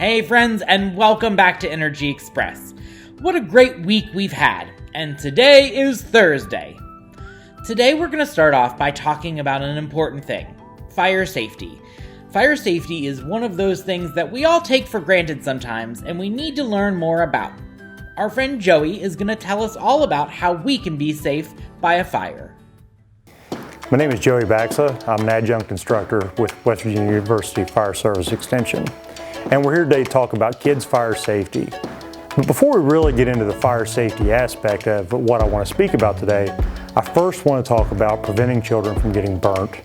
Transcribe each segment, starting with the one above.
Hey friends, and welcome back to Energy Express. What a great week we've had, and today is Thursday. Today we're going to start off by talking about an important thing, fire safety. Fire safety is one of those things that we all take for granted sometimes, and we need to learn more about. Our friend Joey is going to tell us all about how we can be safe by a fire. My name is Joey Baxa. I'm an adjunct instructor with West Virginia University Fire Service Extension. And we're here today to talk about kids' fire safety. But before we really get into the fire safety aspect of what I want to speak about today, I first want to talk about preventing children from getting burnt.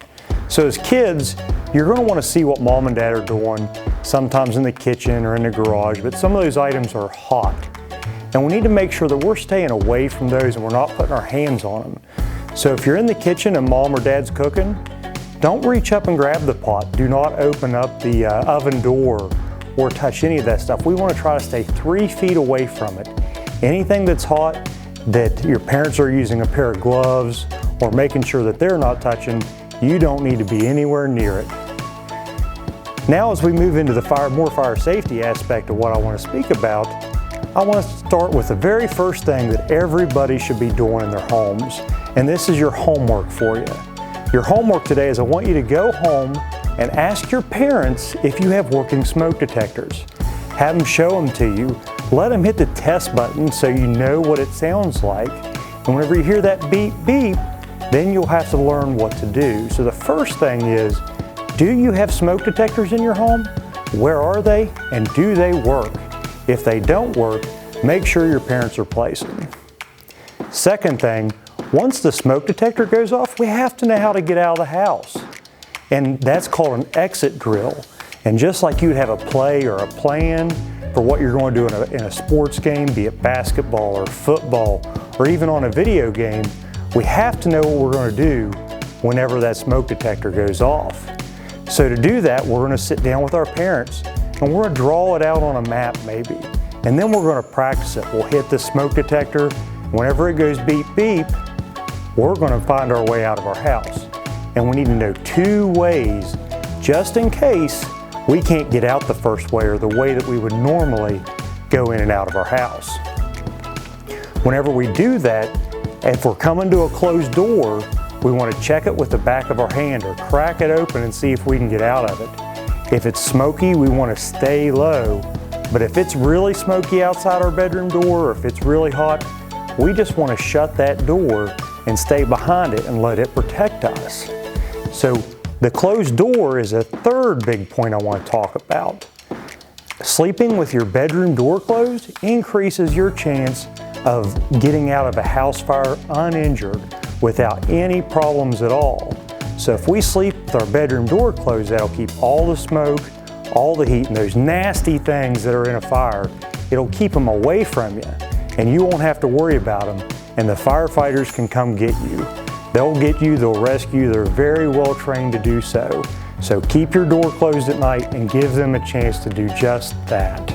So as kids, you're going to want to see what mom and dad are doing, sometimes in the kitchen or in the garage, but some of those items are hot. And we need to make sure that we're staying away from those and we're not putting our hands on them. So if you're in the kitchen and mom or dad's cooking, don't reach up and grab the pot. Do not open up the oven door or touch any of that stuff. We want to try to stay 3 feet away from it. Anything that's hot, that your parents are using a pair of gloves or making sure that they're not touching, you don't need to be anywhere near it. Now as we move into the more fire safety aspect of what I want to speak about, I want to start with the very first thing that everybody should be doing in their homes, and this is your homework for you. Your homework today is I want you to go home and ask your parents if you have working smoke detectors. Have them show them to you. Let them hit the test button so you know what it sounds like. And whenever you hear that beep beep, then you'll have to learn what to do. So the first thing is, do you have smoke detectors in your home? Where are they? And do they work? If they don't work, make sure your parents replace them. Second thing, once the smoke detector goes off, we have to know how to get out of the house. And that's called an exit drill. And just like you'd have a play or a plan for what you're going to do in a sports game, be it basketball or football, or even on a video game, we have to know what we're going to do whenever that smoke detector goes off. So to do that, we're going to sit down with our parents and we're going to draw it out on a map maybe. And then we're going to practice it. We'll hit the smoke detector. Whenever it goes beep beep, we're going to find our way out of our house. And we need to know 2 ways, just in case we can't get out the first way or the way that we would normally go in and out of our house. Whenever we do that, if we're coming to a closed door, we want to check it with the back of our hand or crack it open and see if we can get out of it. If it's smoky, we want to stay low. But if it's really smoky outside our bedroom door or if it's really hot, we just want to shut that door and stay behind it and let it protect us. So the closed door is a third big point I want to talk about. Sleeping with your bedroom door closed increases your chance of getting out of a house fire uninjured without any problems at all. So if we sleep with our bedroom door closed, that'll keep all the smoke, all the heat, and those nasty things that are in a fire, it'll keep them away from you, and you won't have to worry about them, and the firefighters can come get you. They'll get you, they'll rescue you, they're very well trained to do so. So keep your door closed at night and give them a chance to do just that.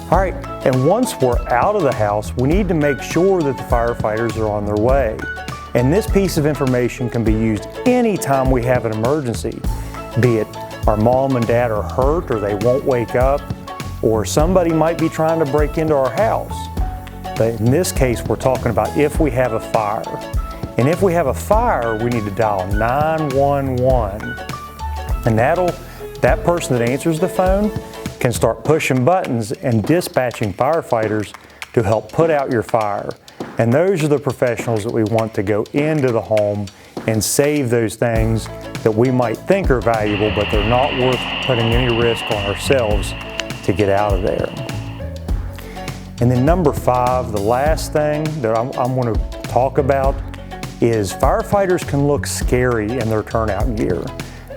All right, and once we're out of the house, we need to make sure that the firefighters are on their way. And this piece of information can be used anytime we have an emergency, be it our mom and dad are hurt or they won't wake up, or somebody might be trying to break into our house. But in this case, we're talking about if we have a fire. And if we have a fire, we need to dial 911. And that person that answers the phone can start pushing buttons and dispatching firefighters to help put out your fire. And those are the professionals that we want to go into the home and save those things that we might think are valuable, but they're not worth putting any risk on ourselves to get out of there. And then number 5, the last thing that I'm going to talk about is firefighters can look scary in their turnout gear.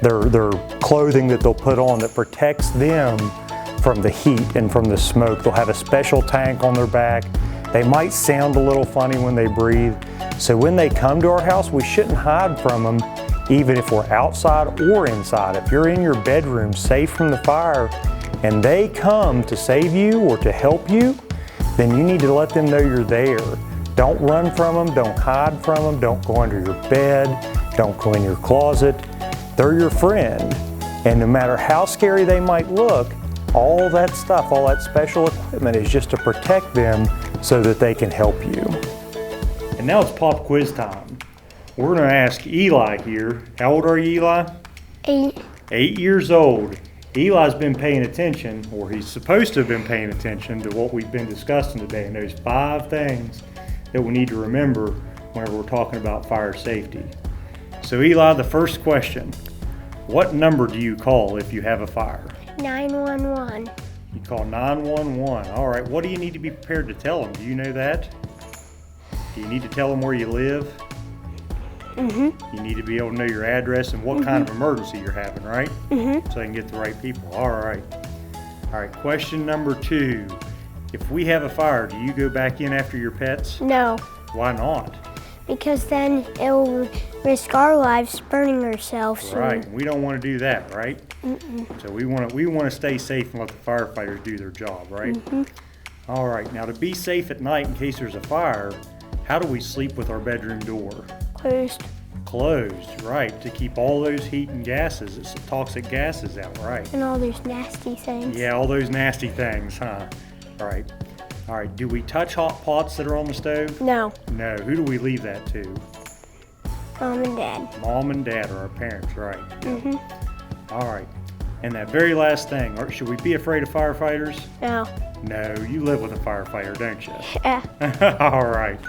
Their clothing that they'll put on that protects them from the heat and from the smoke. They'll have a special tank on their back. They might sound a little funny when they breathe. So when they come to our house, we shouldn't hide from them, even if we're outside or inside. If you're in your bedroom safe from the fire and they come to save you or to help you, then you need to let them know you're there. Don't run from them, don't hide from them, don't go under your bed, don't go in your closet. They're your friend. And no matter how scary they might look, All that stuff, all that special equipment is just to protect them so that they can help you. And now it's pop quiz time. We're going to ask Eli here. How old are you, Eli? 8. 8 years old. Eli's been paying attention, or he's supposed to have been paying attention to what we've been discussing today, and there's 5 things that we need to remember whenever we're talking about fire safety. So Eli, the first question, what number do you call if you have a fire? 911. You call 911. All right, what do you need to be prepared to tell them? Do you know that? Do you need to tell them where you live? You need to be able to know your address and what kind of emergency you're having, right? So they can get the right people. All right. All right, question number 2. If we have a fire, do you go back in after your pets? No, Why not? because then it will risk our lives burning ourselves. Right, we don't want to do that, right? So we want to stay safe and let the firefighters do their job, right? All right, now to be safe at night in case there's a fire, how do we sleep with our bedroom door? Closed. Closed, right, to keep all those heat and gases, it's toxic gases out, right? And all those nasty things. Yeah, all those nasty things, huh? All right. All right, do we touch hot pots that are on the stove? No, No, who do we leave that to? Mom and Dad. Mom and Dad or our parents, right? All right, and that very last thing, should we be afraid of firefighters? No. No, you live with a firefighter, don't you? Yeah. All right.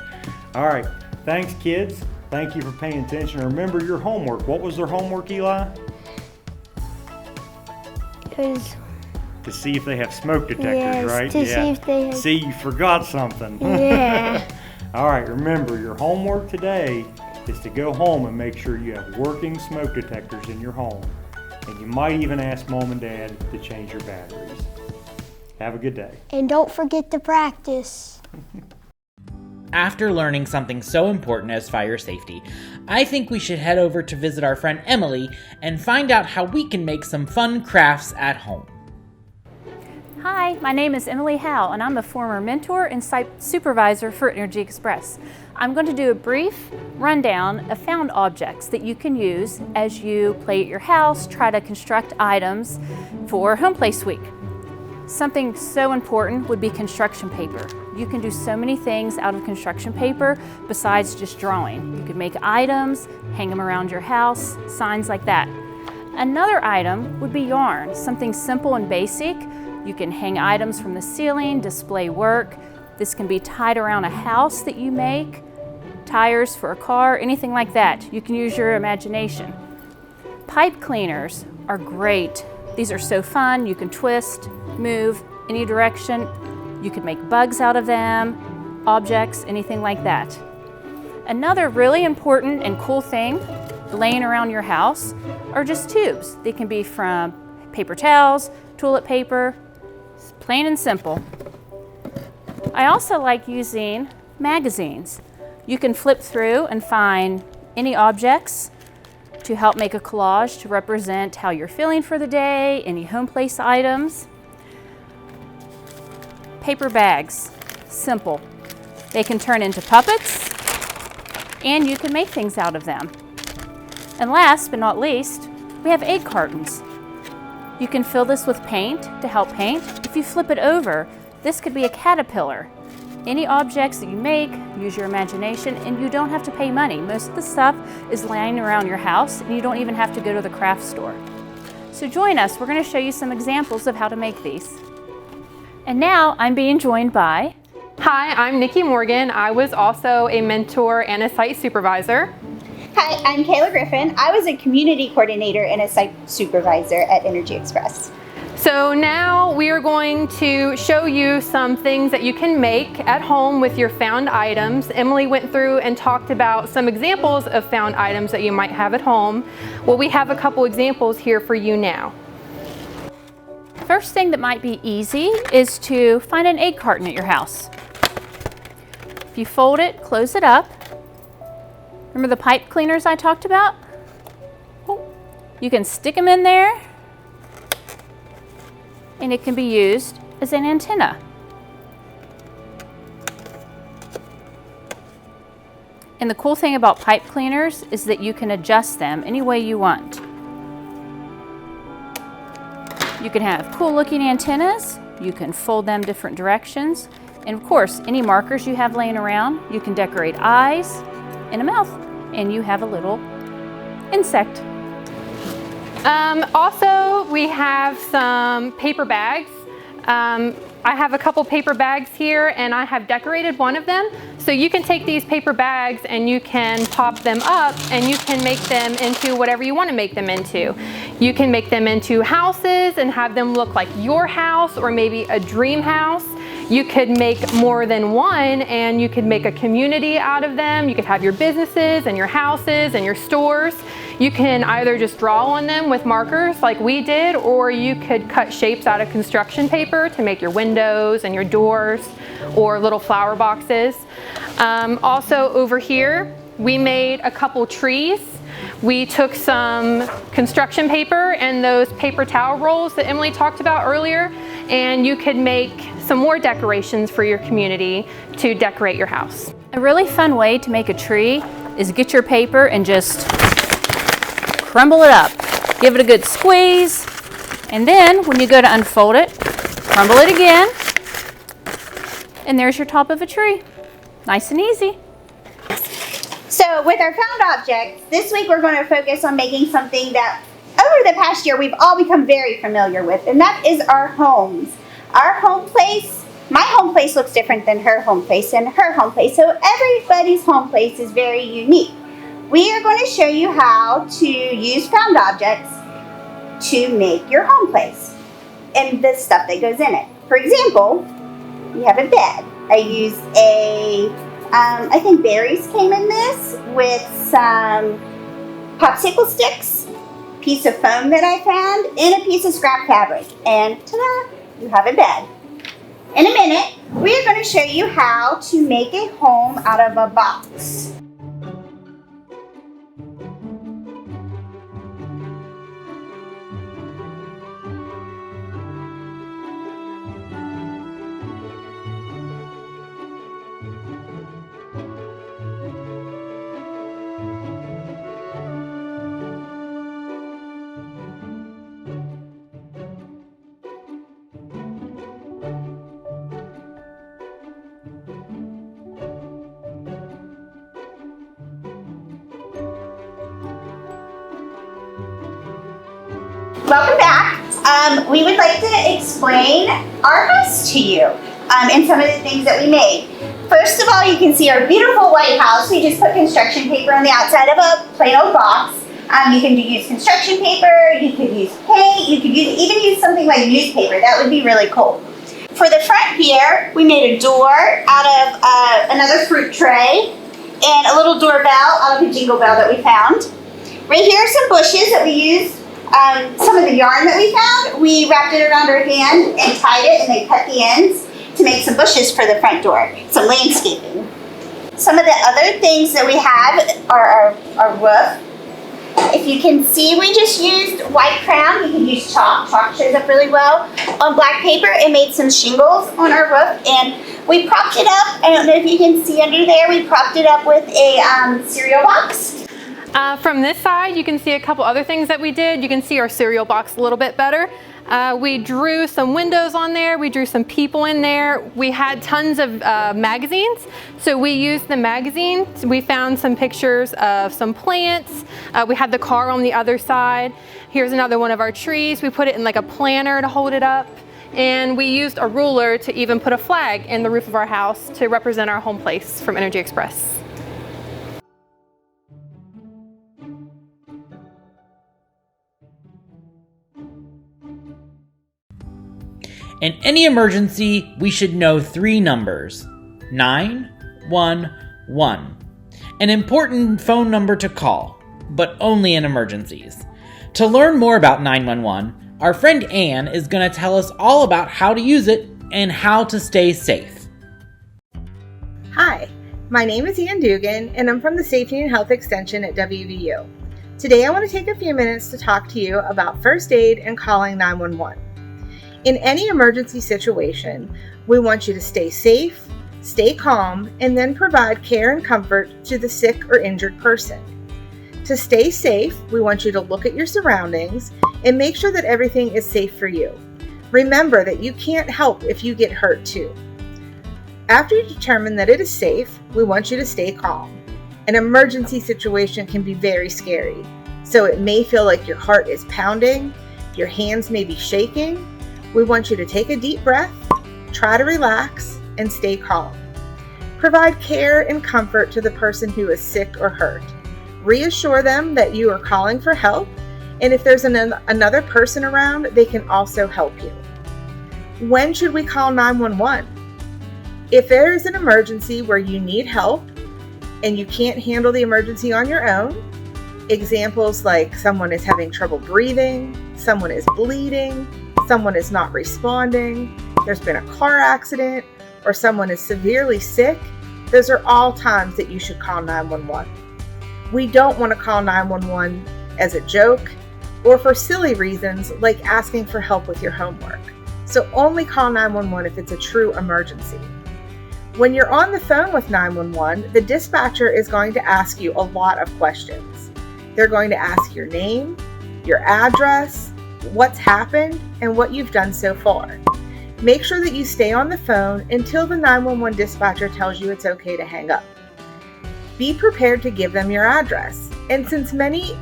All right, thanks kids. Thank you for paying attention. Remember your homework. What was their homework, Eli? Because To see if they have smoke detectors, yes, right? to see if they have. See, you forgot something. Yeah. All right, remember your homework today is to go home and make sure you have working smoke detectors in your home. And you might even ask Mom and Dad to change your batteries. Have a good day. And don't forget to practice. After learning something so important as fire safety, I think we should head over to visit our friend Emily and find out how we can make some fun crafts at home. Hi, my name is Emily Howe, and I'm a former mentor and site supervisor for Energy Express. I'm going to do a brief rundown of found objects that you can use as you play at your house, try to construct items for Home Place Week. Something so important would be construction paper. You can do so many things out of construction paper besides just drawing. You could make items, hang them around your house, signs like that. Another item would be yarn, something simple and basic. You can hang items from the ceiling, display work. This can be tied around a house that you make, tires for a car, anything like that. You can use your imagination. Pipe cleaners are great. These are so fun. You can twist, move any direction. You could make bugs out of them, objects, anything like that. Another really important and cool thing laying around your house are just tubes. They can be from paper towels, toilet paper, plain and simple. I also like using magazines. You can flip through and find any objects to help make a collage to represent how you're feeling for the day, any home place items. Paper bags, simple. They can turn into puppets and you can make things out of them. And last but not least, we have egg cartons. You can fill this with paint to help paint. If you flip it over, this could be a caterpillar. Any objects that you make, use your imagination, and you don't have to pay money. Most of the stuff is lying around your house, and you don't even have to go to the craft store. So join us. We're going to show you some examples of how to make these. And now I'm being joined by... Hi, I'm Nikki Morgan. I was also a mentor and a site supervisor. Hi, I'm Kayla Griffin. I was a community coordinator and a site supervisor at Energy Express. So now we are going to show you some things that you can make at home with your found items. Emily went through and talked about some examples of found items that you might have at home. Well, we have a couple examples here for you now. First thing that might be easy is to find an egg carton at your house. If you fold it, close it up. Remember the pipe cleaners I talked about? You can stick them in there and it can be used as an antenna. And the cool thing about pipe cleaners is that you can adjust them any way you want. You can have cool looking antennas. You can fold them different directions. And of course, any markers you have laying around, you can decorate eyes and a mouth, and you have a little insect. Also, we have some paper bags. I have a couple paper bags here, and I have decorated one of them. So you can take these paper bags and you can pop them up and you can make them into whatever you want to make them into. You can make them into houses and have them look like your house or maybe a dream house. You could make more than one and you could make a community out of them. You could have your businesses and your houses and your stores. You can either just draw on them with markers like we did, or you could cut shapes out of construction paper to make your windows and your doors or little flower boxes. Also over here, we made a couple trees. We took some construction paper and those paper towel rolls that Emily talked about earlier, and you could make some more decorations for your community to decorate your house. A really fun way to make a tree is get your paper and just crumble it up. Give it a good squeeze, and then when you go to unfold it, crumble it again, and there's your top of a tree. Nice and easy. So with our found objects, this week we're going to focus on making something that over the past year we've all become very familiar with, and that is our homes. Our home place, my home place looks different than her home place and her home place, so everybody's home place is very unique. We are going to show you how to use found objects to make your home place and the stuff that goes in it. For example, we have a bed. I used I think berries came in this with some popsicle sticks, piece of foam that I found, and a piece of scrap fabric. And ta-da, you have a bed. In a minute, we are going to show you how to make a home out of a box. Welcome back. We would like to explain our house to you and some of the things that we made. First of all, you can see our beautiful white house. We just put construction paper on the outside of a plain old box. You can use construction paper, you could use paint, you could even use something like newspaper. That would be really cool. For the front here, we made a door out of another fruit tray and a little doorbell out of a jingle bell that we found. Right here are some bushes that we used. Some of the yarn that we found, we wrapped it around our hand and tied it and then cut the ends to make some bushes for the front door, some landscaping. Some of the other things that we have are our roof. If you can see, we just used white crown. You can use chalk. Chalk shows up really well on black paper and made some shingles on our roof, and we propped it up. I don't know if you can see under there, we propped it up with a cereal box. From this side, you can see a couple other things that we did. You can see our cereal box a little bit better. We drew some windows on there. We drew some people in there. We had tons of magazines, so we used the magazines. We found some pictures of some plants. We had the car on the other side. Here's another one of our trees. We put it in like a planter to hold it up. And we used a ruler to even put a flag in the roof of our house to represent our home place from Energy Express. In any emergency, we should know 3 numbers: 911. An important phone number to call, but only in emergencies. To learn more about 911, our friend Anne is going to tell us all about how to use it and how to stay safe. Hi, my name is Ann Dugan, and I'm from the Safety and Health Extension at WVU. Today I want to take a few minutes to talk to you about first aid and calling 911. In any emergency situation, we want you to stay safe, stay calm, and then provide care and comfort to the sick or injured person. To stay safe, we want you to look at your surroundings and make sure that everything is safe for you. Remember that you can't help if you get hurt too. After you determine that it is safe, we want you to stay calm. An emergency situation can be very scary, so it may feel like your heart is pounding, your hands may be shaking. We want you to take a deep breath, try to relax, and stay calm. Provide care and comfort to the person who is sick or hurt. Reassure them that you are calling for help, and if there's another person around, they can also help you. When should we call 911? If there is an emergency where you need help and you can't handle the emergency on your own, examples like someone is having trouble breathing, someone is bleeding, someone is not responding, there's been a car accident, or someone is severely sick, those are all times that you should call 911. We don't want to call 911 as a joke or for silly reasons like asking for help with your homework. So only call 911 if it's a true emergency. When you're on the phone with 911, the dispatcher is going to ask you a lot of questions. They're going to ask your name, your address, what's happened, and what you've done so far. Make sure that you stay on the phone until the 911 dispatcher tells you it's okay to hang up. Be prepared to give them your address. And since many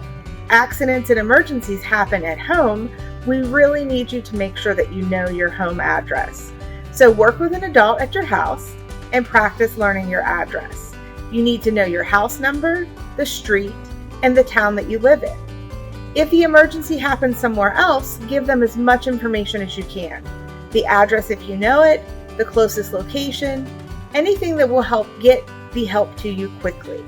accidents and emergencies happen at home, we really need you to make sure that you know your home address. So work with an adult at your house and practice learning your address. You need to know your house number, the street, and the town that you live in. If the emergency happens somewhere else, give them as much information as you can. The address if you know it, the closest location, anything that will help get the help to you quickly.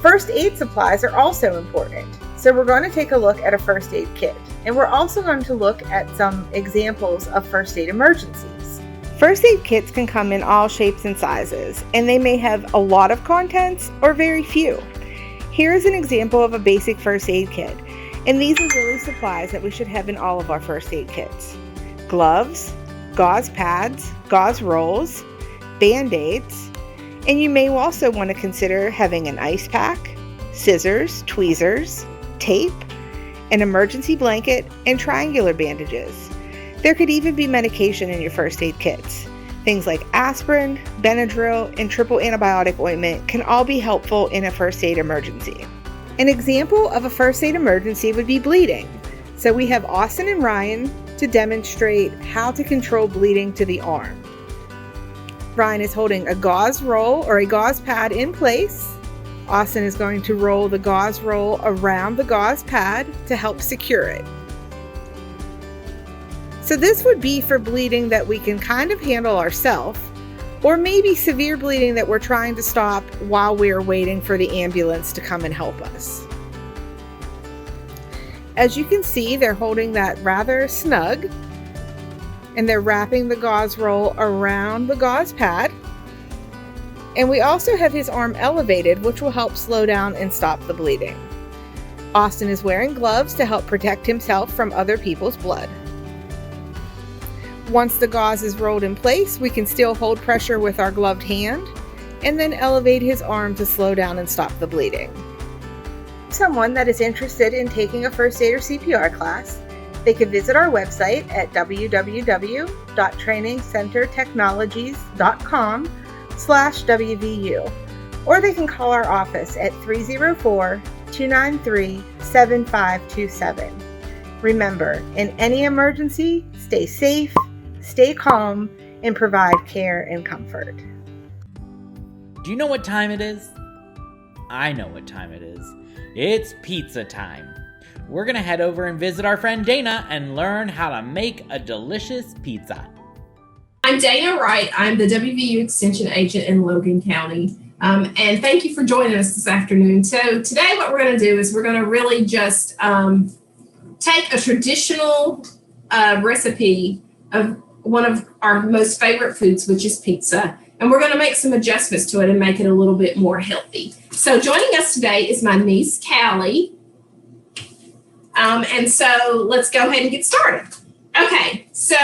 First aid supplies are also important. So we're going to take a look at a first aid kit, and we're also going to look at some examples of first aid emergencies. First aid kits can come in all shapes and sizes, and they may have a lot of contents or very few. Here is an example of a basic first aid kit, and these are really supplies that we should have in all of our first aid kits. Gloves, gauze pads, gauze rolls, Band-Aids, and you may also want to consider having an ice pack, scissors, tweezers, tape, an emergency blanket, and triangular bandages. There could even be medication in your first aid kits. Things like aspirin, Benadryl, and triple antibiotic ointment can all be helpful in a first aid emergency. An example of a first aid emergency would be bleeding. So we have Austin and Ryan to demonstrate how to control bleeding to the arm. Ryan is holding a gauze roll or a gauze pad in place. Austin is going to roll the gauze roll around the gauze pad to help secure it. So this would be for bleeding that we can kind of handle ourselves, or maybe severe bleeding that we're trying to stop while we're waiting for the ambulance to come and help us. As you can see, they're holding that rather snug, and they're wrapping the gauze roll around the gauze pad. And we also have his arm elevated, which will help slow down and stop the bleeding. Austin is wearing gloves to help protect himself from other people's blood. Once the gauze is rolled in place, we can still hold pressure with our gloved hand and then elevate his arm to slow down and stop the bleeding. Someone that is interested in taking a first aid or CPR class, they can visit our website at www.trainingcentertechnologies.com/WVU, or they can call our office at 304-293-7527. Remember, in any emergency, stay safe, stay calm, and provide care and comfort. Do you know what time it is? I know what time it is. It's pizza time. We're gonna head over and visit our friend Dana and learn how to make a delicious pizza. I'm Dana Wright. I'm the WVU Extension Agent in Logan County. And thank you for joining us this afternoon. So today what we're gonna do is we're gonna really just take a traditional recipe of one of our most favorite foods, which is pizza, and we're going to make some adjustments to it and make it a little bit more healthy. So joining us today is my niece, Callie. And so let's go ahead and get started. Okay, so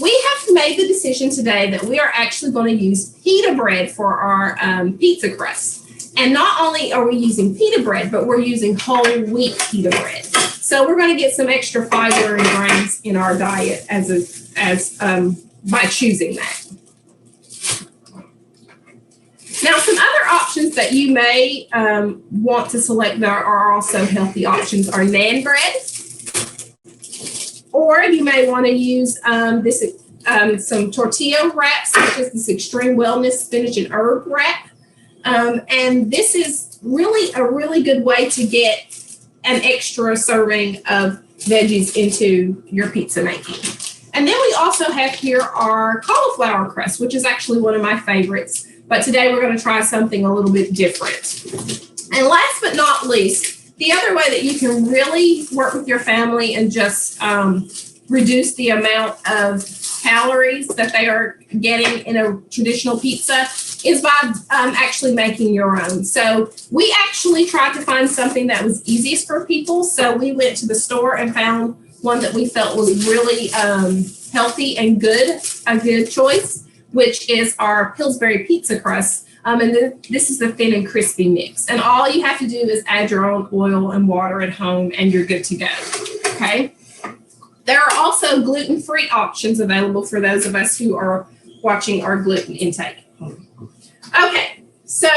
we have made the decision today that we are actually going to use pita bread for our pizza crust. And not only are we using pita bread, but we're using whole wheat pita bread. So we're going to get some extra fiber and grains in our diet by choosing that. Now, some other options that you may want to select that are also healthy options are naan bread, or you may want to use some tortilla wraps, such as this Extreme Wellness Spinach and Herb wrap. And this is really a really good way to get an extra serving of veggies into your pizza making. And then we also have here our cauliflower crust, which is actually one of my favorites. But today we're going to try something a little bit different. And last but not least, the other way that you can really work with your family and just reduce the amount of calories that they are getting in a traditional pizza is by actually making your own. So we actually tried to find something that was easiest for people. So we went to the store and found one that we felt was really healthy and good, a good choice, which is our Pillsbury pizza crust. And this is the thin and crispy mix. And all you have to do is add your own oil and water at home and you're good to go, okay? There are also gluten-free options available for those of us who are watching our gluten intake. Okay, so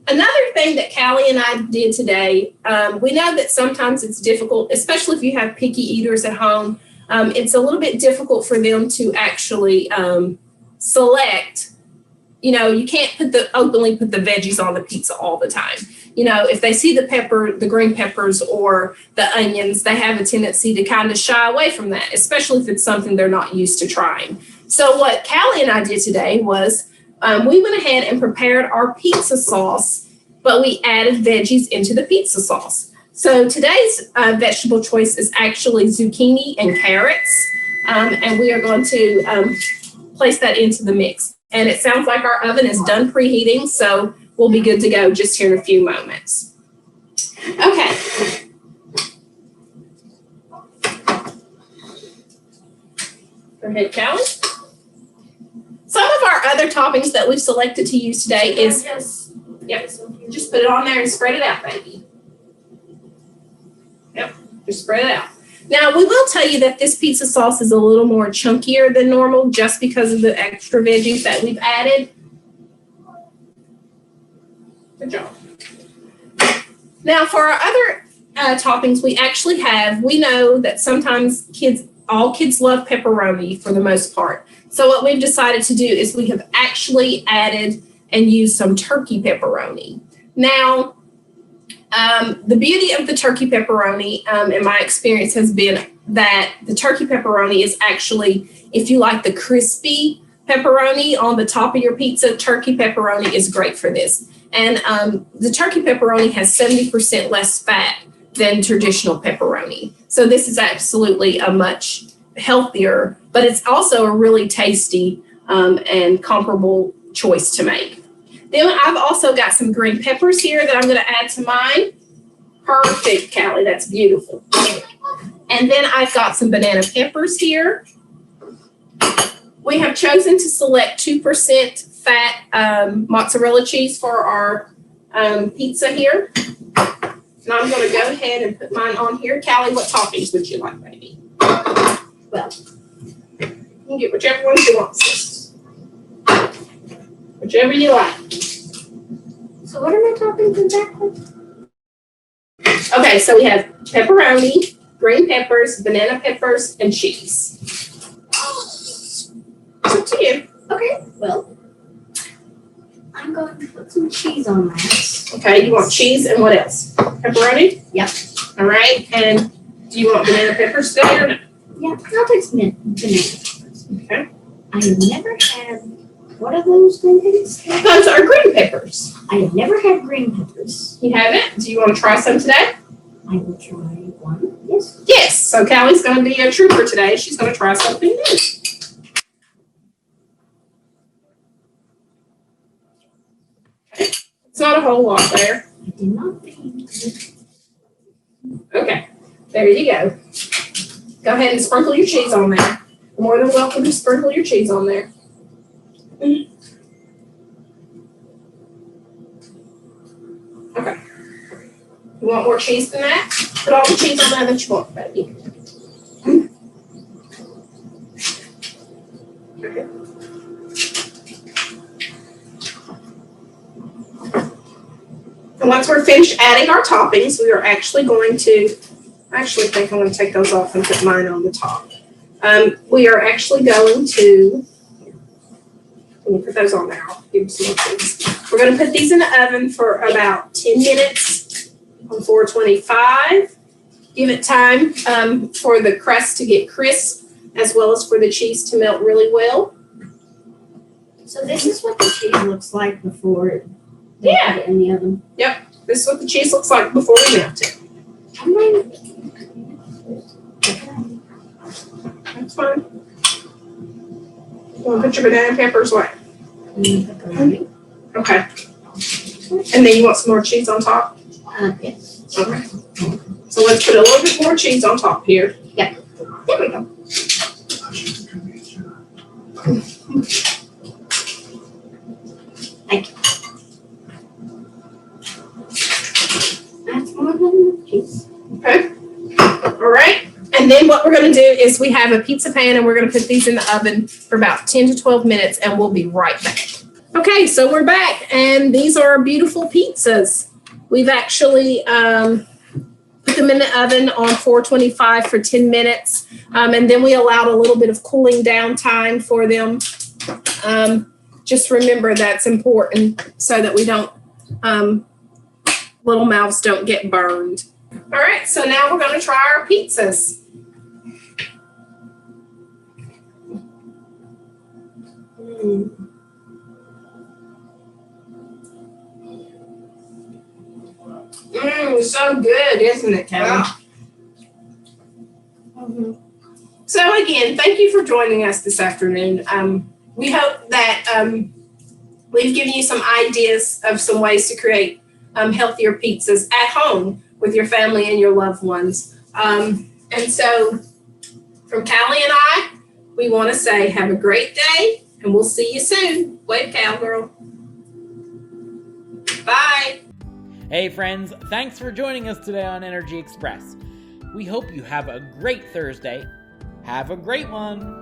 another thing that Callie and I did today, we know that sometimes it's difficult, especially if you have picky eaters at home. It's a little bit difficult for them to actually select. You know, you can't openly put the veggies on the pizza all the time. You know, if they see the green peppers or the onions, they have a tendency to kind of shy away from that, especially if it's something they're not used to trying. So what Callie and I did today was we went ahead and prepared our pizza sauce, but we added veggies into the pizza sauce. So today's vegetable choice is actually zucchini and carrots, and we are going to place that into the mix. And it sounds like our oven is done preheating, so we'll be good to go just here in a few moments. Okay. Go ahead, Callie. Some of our other toppings that we've selected to use today is, just put it on there and spread it out, baby. Yep, just spread it out. Now, we will tell you that this pizza sauce is a little more chunkier than normal just because of the extra veggies that we've added. Good job. Now, for our other toppings, we know that sometimes all kids love pepperoni for the most part. So what we've decided to do is we have actually added and used some turkey pepperoni. Now, the beauty of the turkey pepperoni, in my experience, has been that the turkey pepperoni is actually, if you like the crispy pepperoni on the top of your pizza, turkey pepperoni is great for this. And the turkey pepperoni has 70% less fat than traditional pepperoni. So this is absolutely a much healthier, but it's also a really tasty and comparable choice to make. Then I've also got some green peppers here that I'm going to add to mine. Perfect, Callie, that's beautiful. And then I've got some banana peppers here. We have chosen to select 2% fat mozzarella cheese for our pizza here. And I'm going to go ahead and put mine on here. Callie, what toppings would you like, baby? Well, you can get whichever ones you want, sis. Whichever you like. So what are my toppings exactly? Okay, so we have pepperoni, green peppers, banana peppers, and cheese. It's up to you. Okay, well, I'm going to put some cheese on that. Okay, you want cheese and what else? Pepperoni? Yep. All right, and do you want banana peppers today or no? Yeah, I'll take some banana peppers. Okay. I have never had, what are those things? Those are green peppers. I have never had green peppers. You haven't? Do you want to try some today? I will try one, yes. Yes, so Callie's going to be a trooper today. She's going to try something new. Okay. It's not a whole lot there. I did not think. Okay, there you go. Go ahead and sprinkle your cheese on there. You're more than welcome to sprinkle your cheese on there. Okay. You want more cheese than that? Put all the cheese on there that you want, baby. Okay. And once we're finished adding our toppings, we are actually going to, I actually think I'm going to take those off and put mine on the top. We are actually going to, let me put those on there. I'll give you some more things. We're going to put these in the oven for about 10 minutes on 425. Give it time for the crust to get crisp, as well as for the cheese to melt really well. So this is what the cheese looks like before they Yeah. put it in the oven. Yep, this is what the cheese looks like before we melt it. That's fine. You want to put your banana peppers away? Okay. And then you want some more cheese on top? Yes. Okay. So let's put a little bit more cheese on top here. Yeah. There we go. Thank you. That's more than cheese. Okay. All right. And then what we're going to do is we have a pizza pan and we're going to put these in the oven for about 10 to 12 minutes and we'll be right back. Okay, so we're back and these are our beautiful pizzas. We've actually put them in the oven on 425 for 10 minutes. And then we allowed a little bit of cooling down time for them. Just remember that's important so that we don't, little mouths don't get burned. All right, so now we're going to try our pizzas. So good, isn't it, Kayla? Yeah. So again, thank you for joining us this afternoon. We hope that we've given you some ideas of some ways to create healthier pizzas at home with your family and your loved ones. And so from Callie and I, we want to say have a great day and we'll see you soon. Wave, cowgirl. Bye. Hey friends, thanks for joining us today on Energy Express. We hope you have a great Thursday. Have a great one.